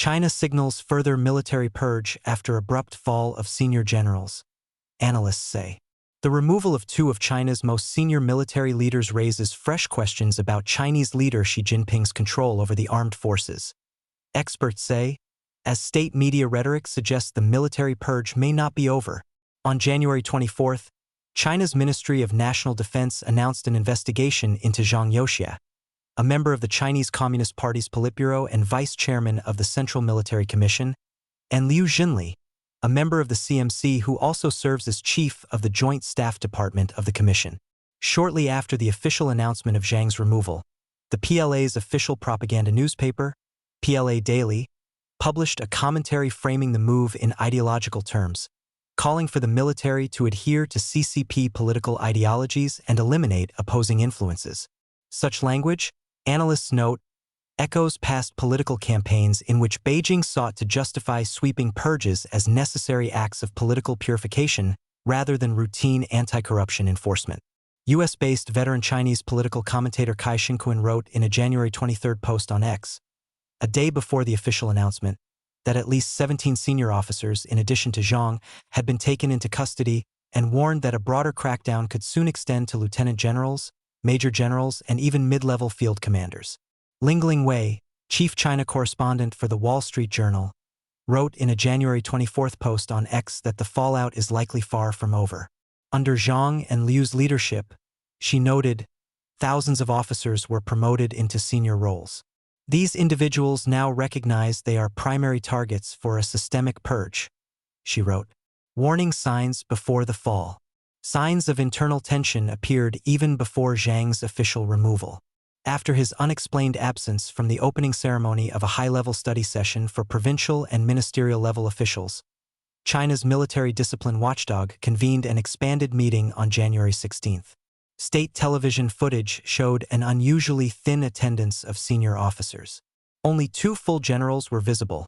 China signals further military purge after abrupt fall of senior generals, analysts say. The removal of two of China's most senior military leaders raises fresh questions about Chinese leader Xi Jinping's control over the armed forces. Experts say, as state media rhetoric suggests the military purge may not be over. On January 24th, China's Ministry of National Defense announced an investigation into Zhang Youxia, a member of the Chinese Communist Party's Politburo and vice chairman of the Central Military Commission, and Liu Xinli, a member of the CMC who also serves as chief of the Joint Staff Department of the Commission. Shortly after the official announcement of Zhang's removal, the PLA's official propaganda newspaper, PLA Daily, published a commentary framing the move in ideological terms, calling for the military to adhere to CCP political ideologies and eliminate opposing influences. Such language, analysts note, echoes past political campaigns in which Beijing sought to justify sweeping purges as necessary acts of political purification rather than routine anti-corruption enforcement. US-based veteran Chinese political commentator Kai Xinquan wrote in a January 23 post on X, a day before the official announcement, that at least 17 senior officers, in addition to Zhang, had been taken into custody and warned that a broader crackdown could soon extend to lieutenant generals, major generals, and even mid-level field commanders. Lingling Wei, chief China correspondent for the Wall Street Journal, wrote in a January 24 post on X that the fallout is likely far from over. Under Zhang and Liu's leadership, she noted, thousands of officers were promoted into senior roles. These individuals now recognize they are primary targets for a systemic purge, she wrote. Warning signs before the fall. Signs of internal tension appeared even before Zhang's official removal. After his unexplained absence from the opening ceremony of a high-level study session for provincial and ministerial-level officials, China's military discipline watchdog convened an expanded meeting on January 16. State television footage showed an unusually thin attendance of senior officers. Only two full generals were visible: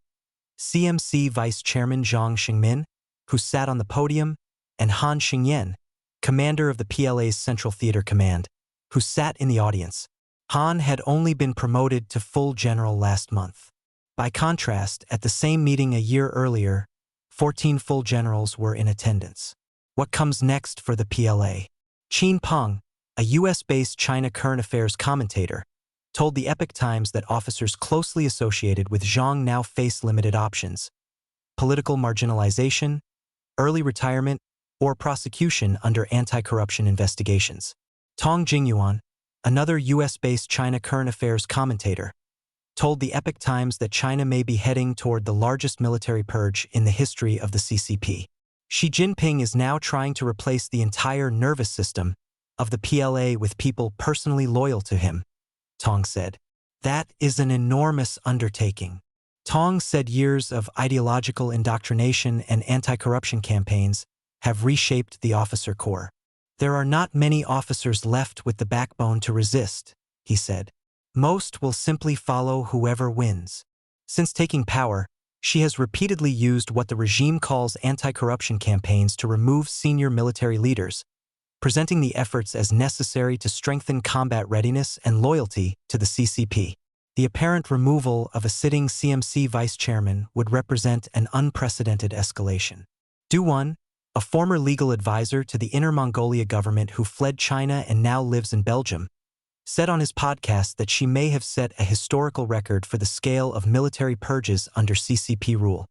CMC Vice Chairman Zhang Xingmin, who sat on the podium, and Han Xingyan, commander of the PLA's Central Theater Command, who sat in the audience. Han had only been promoted to full general last month. By contrast, at the same meeting a year earlier, 14 full generals were in attendance. What comes next for the PLA? Qin Peng, a US-based China current affairs commentator, told the Epoch Times that officers closely associated with Zhang now face limited options: political marginalization, early retirement, or prosecution under anti-corruption investigations. Tong Jingyuan, another US-based China current affairs commentator, told the Epoch Times that China may be heading toward the largest military purge in the history of the CCP. Xi Jinping is now trying to replace the entire nervous system of the PLA with people personally loyal to him, Tong said. That is an enormous undertaking. Tong said years of ideological indoctrination and anti-corruption campaigns have reshaped the officer corps. There are not many officers left with the backbone to resist, he said. Most will simply follow whoever wins. Since taking power, she has repeatedly used what the regime calls anti-corruption campaigns to remove senior military leaders, presenting the efforts as necessary to strengthen combat readiness and loyalty to the CCP. The apparent removal of a sitting CMC vice chairman would represent an unprecedented escalation. Du Wan, a former legal advisor to the Inner Mongolia government who fled China and now lives in Belgium, said on his podcast that she may have set a historical record for the scale of military purges under CCP rule.